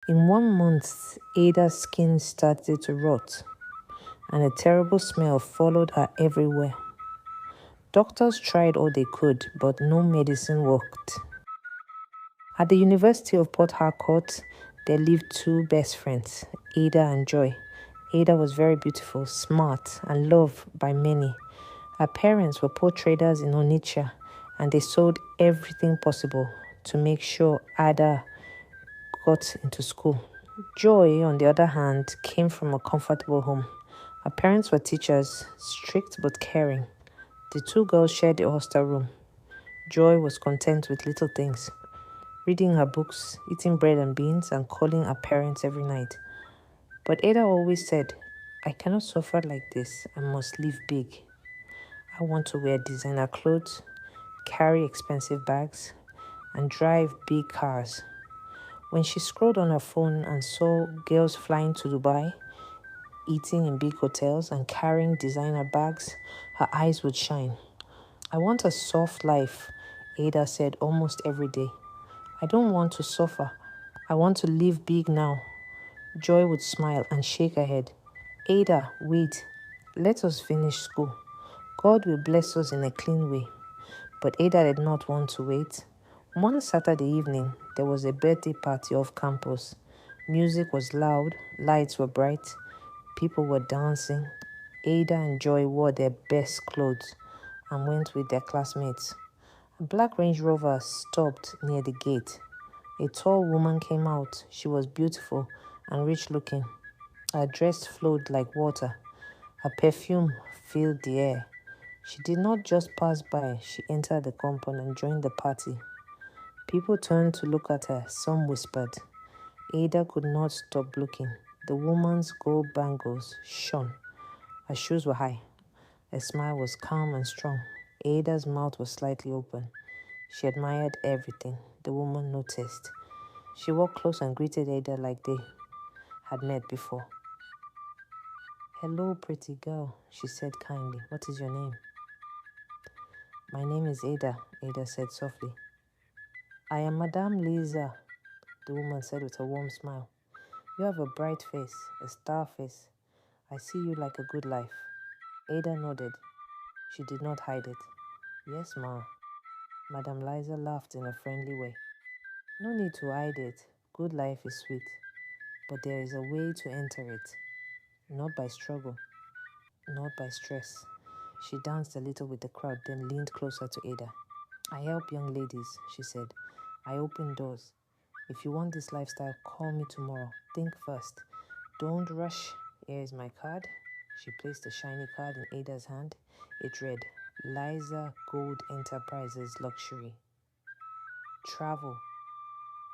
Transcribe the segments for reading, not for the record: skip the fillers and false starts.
In 1 month, Ada's skin started to rot, and a terrible smell followed her everywhere. Doctors tried all they could, but no medicine worked. At the University of Port Harcourt, there lived two best friends, Ada and Joy. Ada was very beautiful, smart, and loved by many. Her parents were poor traders in Onitsha, and they sold everything possible to make sure Ada got into school. Joy, on the other hand, came from a comfortable home. Her parents were teachers, strict but caring. The two girls shared a hostel room. Joy was content with little things, reading her books, eating bread and beans, and calling her parents every night. But Ada always said, I cannot suffer like this. I must live big. I want to wear designer clothes, carry expensive bags, and drive big cars. When she scrolled on her phone and saw girls flying to Dubai, eating in big hotels, and carrying designer bags, her eyes would shine. I want a soft life, Ada said almost every day. I don't want to suffer. I want to live big now. Joy would smile and shake her head. Ada, wait. Let us finish school. God will bless us in a clean way. But Ada did not want to wait. One Saturday evening, there was a birthday party off campus. Music was loud, lights were bright, people were dancing. Ada and Joy wore their best clothes and went with their classmates. A black Range Rover stopped near the gate. A tall woman came out. She was beautiful and rich-looking. Her dress flowed like water. Her perfume filled the air. She did not just pass by. She entered the compound and joined the party. People turned to look at her. Some whispered. Ada could not stop looking. The woman's gold bangles shone. Her shoes were high. Her smile was calm and strong. Ada's mouth was slightly open. She admired everything. The woman noticed. She walked close and greeted Ada like they had met before. Hello, pretty girl, she said kindly. What is your name? My name is Ada, Ada said softly. I am Madam Liisa, the woman said with a warm smile. You have a bright face, a star face. I see you like a good life. Ada nodded. She did not hide it. Yes, ma. Madam Liisa laughed in a friendly way. No need to hide it. Good life is sweet. But there is a way to enter it. Not by struggle. Not by stress. She danced a little with the crowd, then leaned closer to Ada. I help young ladies, she said. I open doors. If you want this lifestyle, call me tomorrow. Think first. Don't rush. Here is my card. She placed a shiny card in Ada's hand. It read, Liisa Gold Enterprises Luxury. Travel.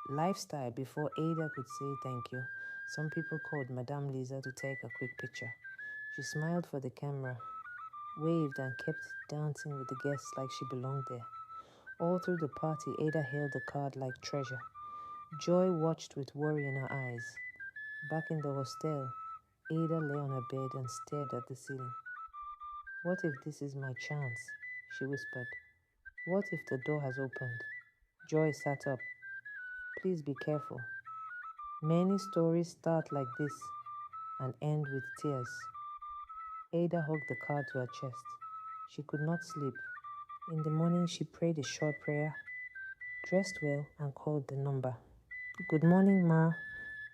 Lifestyle. Before Ada could say thank you, some people called Madam Liisa to take a quick picture. She smiled for the camera, waved and kept dancing with the guests like she belonged there. All through the party, Ada held the card like treasure. Joy watched with worry in her eyes. Back in the hostel, Ada lay on her bed and stared at the ceiling. What if this is my chance? She whispered. What if the door has opened? Joy sat up. Please be careful. Many stories start like this and end with tears. Ada hugged the card to her chest. She could not sleep. In the morning, she prayed a short prayer, dressed well, and called the number. Good morning, Ma.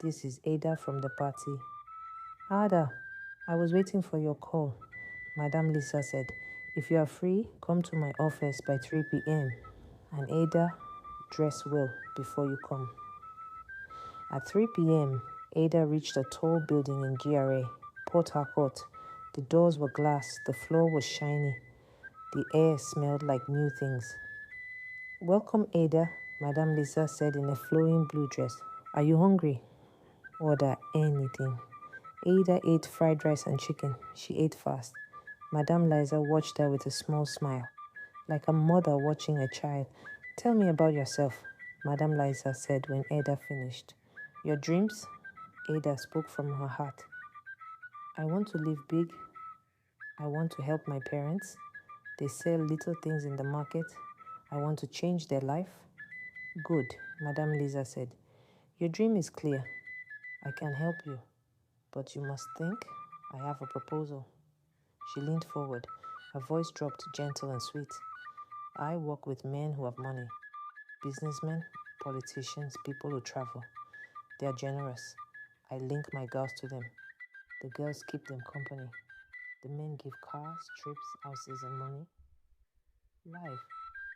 This is Ada from the party. Ada, I was waiting for your call. Madam Liisa said, if you are free, come to my office by 3 p.m. And Ada, dress well before you come. At 3 p.m., Ada reached a tall building in GRA, Port Harcourt. The doors were glass, the floor was shiny. The air smelled like new things. Welcome, Ada, Madam Liisa said in a flowing blue dress. Are you hungry? Order anything. Ada ate fried rice and chicken. She ate fast. Madam Liisa watched her with a small smile, like a mother watching a child. Tell me about yourself, Madam Liisa said when Ada finished. Your dreams? Ada spoke from her heart. I want to live big. I want to help my parents. They sell little things in the market. I want to change their life. Good, Madam Liisa said. Your dream is clear. I can help you, but you must think. I have a proposal. She leaned forward. Her voice dropped gentle and sweet. I work with men who have money. Businessmen, politicians, people who travel. They are generous. I link my girls to them. The girls keep them company. The men give cars, trips, houses, and money. Life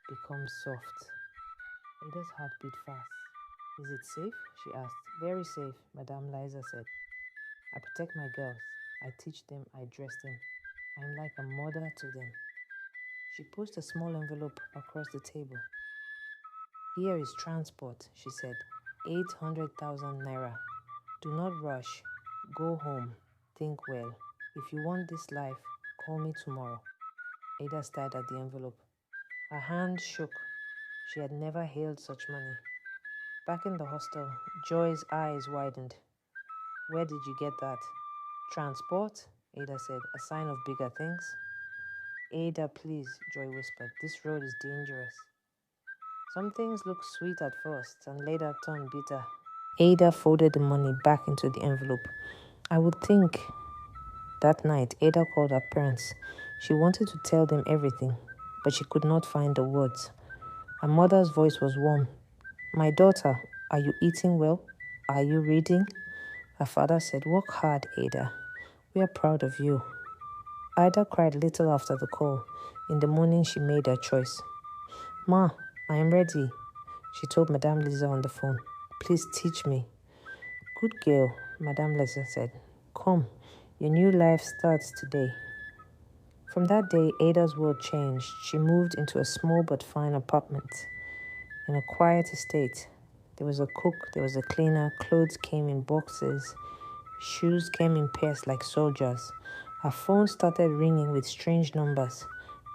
becomes soft. Ada's heart beat fast. Is it safe? She asked. Very safe, Madam Liisa said. I protect my girls. I teach them. I dress them. I'm like a mother to them. She pushed a small envelope across the table. Here is transport, she said. 800,000 naira. Do not rush. Go home. Think well. If you want this life, call me tomorrow. Ada stared at the envelope. Her hand shook. She had never held such money. Back in the hostel, Joy's eyes widened. Where did you get that? Transport, Ada said, a sign of bigger things. Ada, please, Joy whispered. This road is dangerous. Some things look sweet at first and later turn bitter. Ada folded the money back into the envelope. I would think. That night, Ada called her parents. She wanted to tell them everything, but she could not find the words. Her mother's voice was warm. My daughter, are you eating well? Are you reading? Her father said, Work hard, Ada. We are proud of you. Ada cried little after the call. In the morning, she made her choice. Ma, I am ready, she told Madam Liisa on the phone. Please teach me. Good girl, Madam Liisa said. Come, your new life starts today. From that day, Ada's world changed. She moved into a small but fine apartment in a quiet estate. There was a cook, there was a cleaner, clothes came in boxes, shoes came in pairs like soldiers. Her phone started ringing with strange numbers.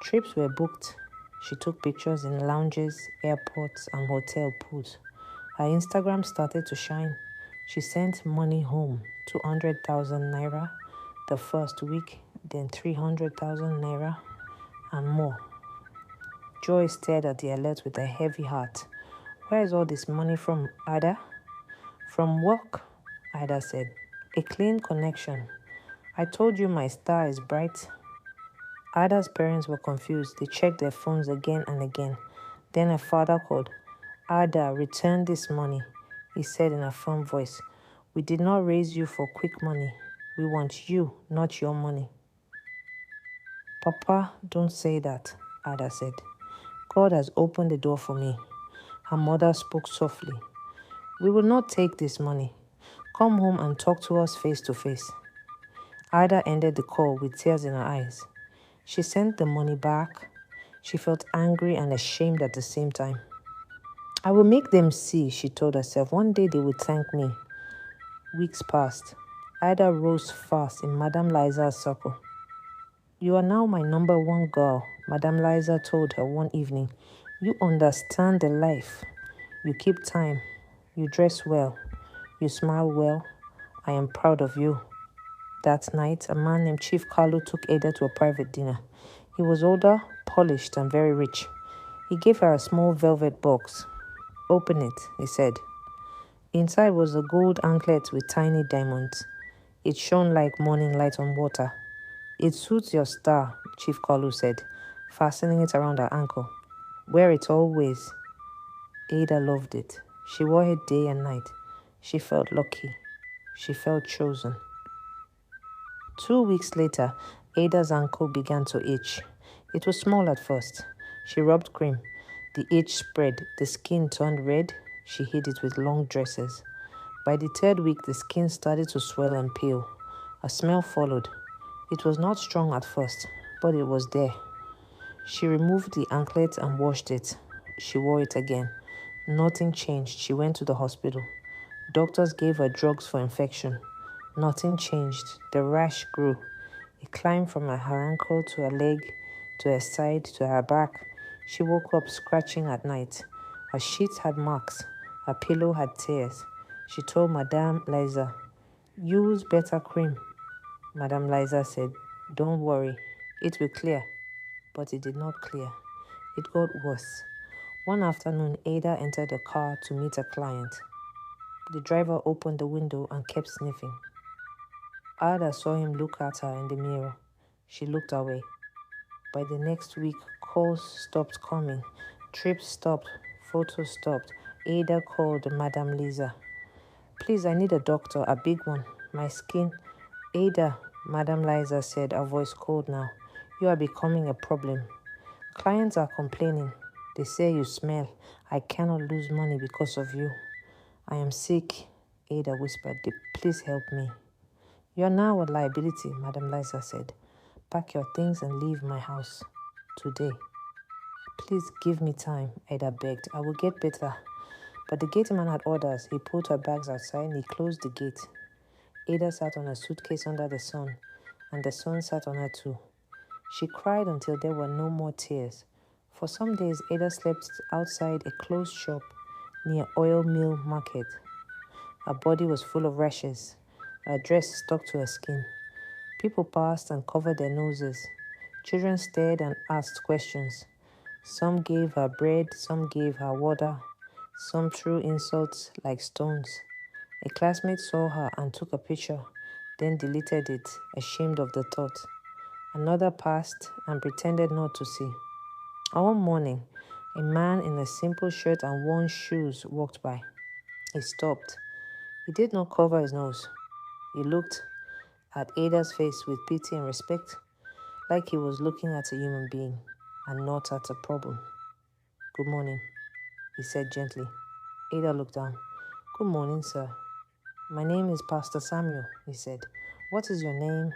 Trips were booked. She took pictures in lounges, airports, and hotel pools. Her Instagram started to shine. She sent money home, 200,000 naira the first week, then 300,000 naira, and more. Joy stared at the alert with a heavy heart. Where is all this money from, Ada? From work, Ada said. A clean connection. I told you my star is bright. Ada's parents were confused. They checked their phones again and again. Then her father called. Ada, return this money, he said in a firm voice. We did not raise you for quick money. We want you, not your money. Papa, don't say that, Ada said. God has opened the door for me. Her mother spoke softly. We will not take this money. Come home and talk to us face to face. Ada ended the call with tears in her eyes. She sent the money back. She felt angry and ashamed at the same time. I will make them see, she told herself. One day they will thank me. Weeks passed. Ada rose fast in Madam Liisa's circle. You are now my number one girl, Madam Liisa told her one evening. You understand the life. You keep time. You dress well. You smile well. I am proud of you. That night, a man named Chief Kalu took Ada to a private dinner. He was older, polished, and very rich. He gave her a small velvet box. Open it, he said. Inside was a gold anklet with tiny diamonds. It shone like morning light on water. It suits your star, Chief Kalu said, fastening it around her ankle. Wear it always. Ada loved it. She wore it day and night. She felt lucky. She felt chosen. 2 weeks later, Ada's ankle began to itch. It was small at first. She rubbed cream. The itch spread. The skin turned red. She hid it with long dresses. By the 3rd week, the skin started to swell and peel. A smell followed. It was not strong at first, but it was there. She removed the anklet and washed it. She wore it again. Nothing changed. She went to the hospital. Doctors gave her drugs for infection. Nothing changed. The rash grew. It climbed from her ankle to her leg, to her side, to her back. She woke up scratching at night. Her sheets had marks. Her pillow had tears. She told Madam Liisa, use better cream. Madam Liisa said, don't worry, it will clear. But it did not clear. It got worse. One afternoon, Ada entered a car to meet a client. The driver opened the window and kept sniffing. Ada saw him look at her in the mirror. She looked away. By the next week, calls stopped coming. Trips stopped. Photos stopped. Ada called Madam Liisa. Please, I need a doctor, a big one. My skin. Ada, Madam Liisa said, her voice cold now. You are becoming a problem. Clients are complaining. They say you smell. I cannot lose money because of you. I am sick, Ada whispered. Please help me. You are now a liability, Madam Liisa said. Pack your things and leave my house. Today. Please give me time, Ada begged. I will get better. But the gateman had orders. He put her bags outside and he closed the gate. Ada sat on a suitcase under the sun, and the sun sat on her too. She cried until there were no more tears. For some days, Ada slept outside a closed shop near Oil Mill Market. Her body was full of rashes. Her dress stuck to her skin. People passed and covered their noses. Children stared and asked questions. Some gave her bread, some gave her water, some threw insults like stones. A classmate saw her and took a picture, then deleted it, ashamed of the thought. Another passed and pretended not to see. One morning, a man in a simple shirt and worn shoes walked by. He stopped. He did not cover his nose. He looked at Ada's face with pity and respect, like he was looking at a human being and not at a problem. Good morning, he said gently. Ada looked down. Good morning, sir. My name is Pastor Samuel, he said. What is your name?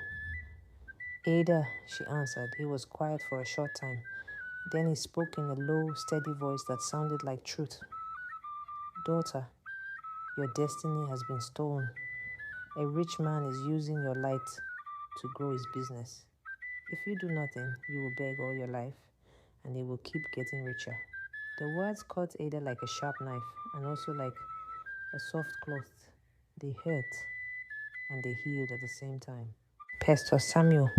Ada, she answered. He was quiet for a short time. Then he spoke in a low, steady voice that sounded like truth. Daughter, your destiny has been stolen. A rich man is using your light to grow his business. If you do nothing, you will beg all your life, and he will keep getting richer. The words cut Ada like a sharp knife, and also like a soft cloth. They hurt, and they healed at the same time. Pastor Samuel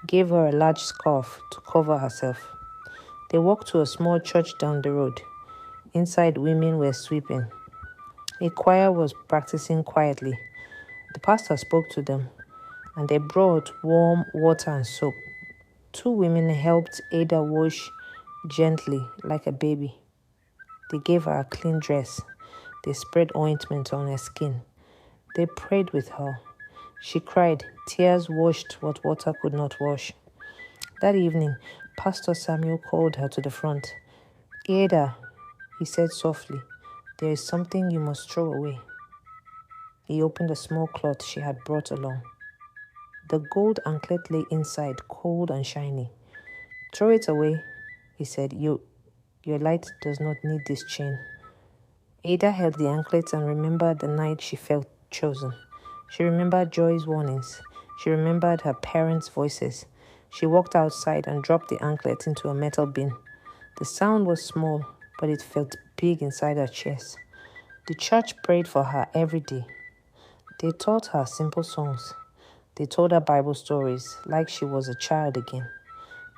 gave her a large scarf to cover herself. They walked to a small church down the road. Inside, women were sweeping. A choir was practicing quietly. The pastor spoke to them, and they brought warm water and soap. Two women helped Ada wash gently like a baby. They gave her a clean dress. They spread ointment on her skin. They prayed with her. She cried. Tears washed what water could not wash. That evening, Pastor Samuel called her to the front. Ada, he said softly, there is something you must throw away. He opened a small cloth she had brought along. The gold anklet lay inside, cold and shiny. Throw it away, he said. Your light does not need this chain. Ada held the anklet and remembered the night she felt chosen. She remembered Joy's warnings. She remembered her parents' voices. She walked outside and dropped the anklet into a metal bin. The sound was small, but it felt big inside her chest. The church prayed for her every day. They taught her simple songs. They told her Bible stories like she was a child again.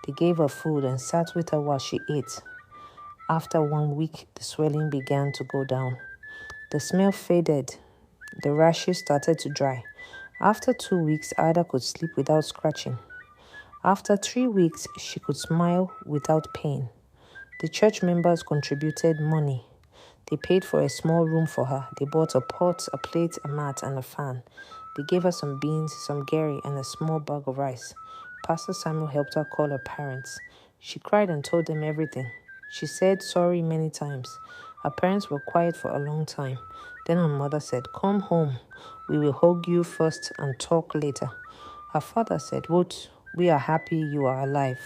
They gave her food and sat with her while she ate. After 1 week, the swelling began to go down. The smell faded. The rashes started to dry. After 2 weeks, Ada could sleep without scratching. After 3 weeks, she could smile without pain. The church members contributed money. They paid for a small room for her. They bought a pot, a plate, a mat, and a fan. They gave her some beans, some gari, and a small bag of rice. Pastor Samuel helped her call her parents. She cried and told them everything. She said sorry many times. Her parents were quiet for a long time. Then her mother said, come home. We will hug you first and talk later. Her father said, Woot, we are happy you are alive.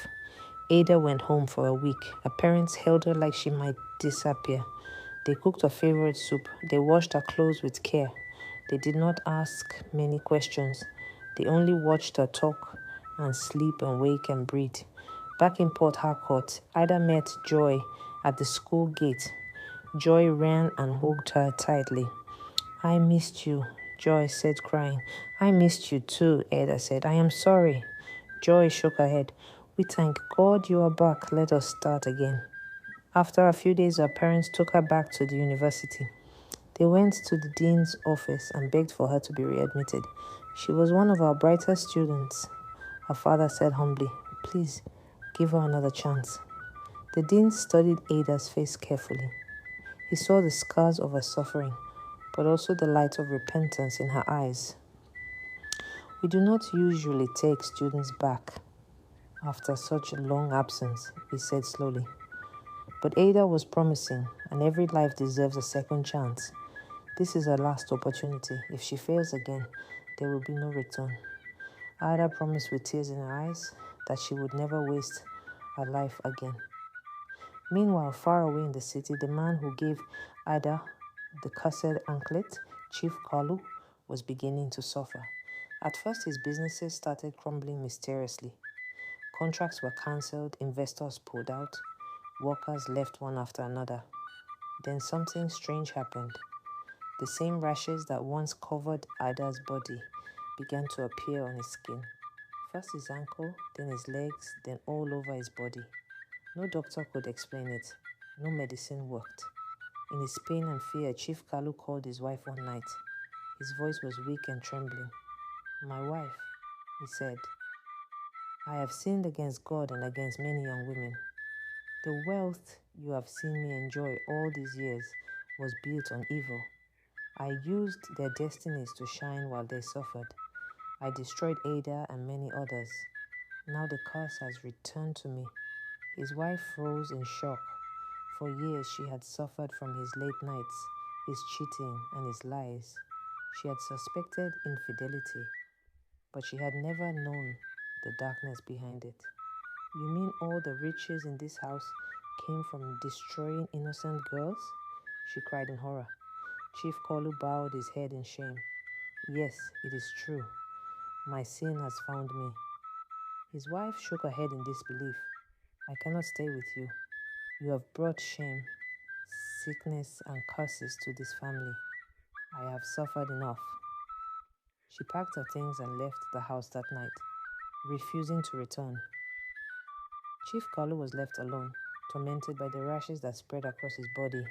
Ada went home for a week. Her parents held her like she might disappear. They cooked her favorite soup. They washed her clothes with care. They did not ask many questions. They only watched her talk and sleep and wake and breathe. Back in Port Harcourt, Ada met Joy at the school gate. Joy ran and hugged her tightly. I missed you, Joy said, crying. I missed you too, Ada said. I am sorry. Joy shook her head. We thank God you are back. Let us start again. After a few days, her parents took her back to the university. They went to the dean's office and begged for her to be readmitted. She was one of our brightest students. Her father said humbly, "Please, give her another chance." The dean studied Ada's face carefully. He saw the scars of her suffering, but also the light of repentance in her eyes. "We do not usually take students back after such a long absence," he said slowly. "But Ada was promising, and every life deserves a second chance. This is her last opportunity. If she fails again, there will be no return." Ada promised with tears in her eyes that she would never waste her life again. Meanwhile, far away in the city, the man who gave Ada the cursed anklet, Chief Kalu, was beginning to suffer. At first, his businesses started crumbling mysteriously. Contracts were cancelled, investors pulled out, workers left one after another. Then something strange happened. The same rashes that once covered Ada's body began to appear on his skin. First his ankle, then his legs, then all over his body. No doctor could explain it. No medicine worked. In his pain and fear, Chief Kalu called his wife one night. His voice was weak and trembling. "My wife," he said, "I have sinned against God and against many young women. The wealth you have seen me enjoy all these years was built on evil. I used their destinies to shine while they suffered. I destroyed Ada and many others. Now the curse has returned to me." His wife froze in shock. For years she had suffered from his late nights, his cheating, and his lies. She had suspected infidelity, but she had never known the darkness behind it. "You mean all the riches in this house came from destroying innocent girls?" she cried in horror. Chief Kolu bowed his head in shame. "Yes, it is true. My sin has found me." His wife shook her head in disbelief. "I cannot stay with you. You have brought shame, sickness, and curses to this family. I have suffered enough." She packed her things and left the house that night, refusing to return. Chief Kalu was left alone, tormented by the rashes that spread across his body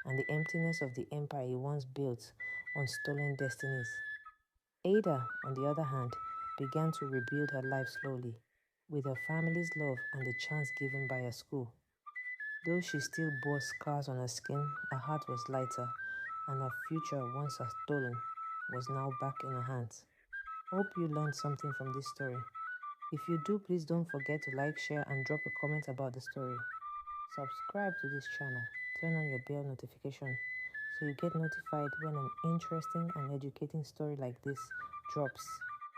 and the emptiness of the empire he once built on stolen destinies. Ada, on the other hand, began to rebuild her life slowly, with her family's love and the chance given by her school. Though she still bore scars on her skin, her heart was lighter, and her future, once stolen, was now back in her hands. Hope you learned something from this story. If you do, please don't forget to like, share, and drop a comment about the story. Subscribe to this channel. Turn on your bell notification so you get notified when an interesting and educating story like this drops.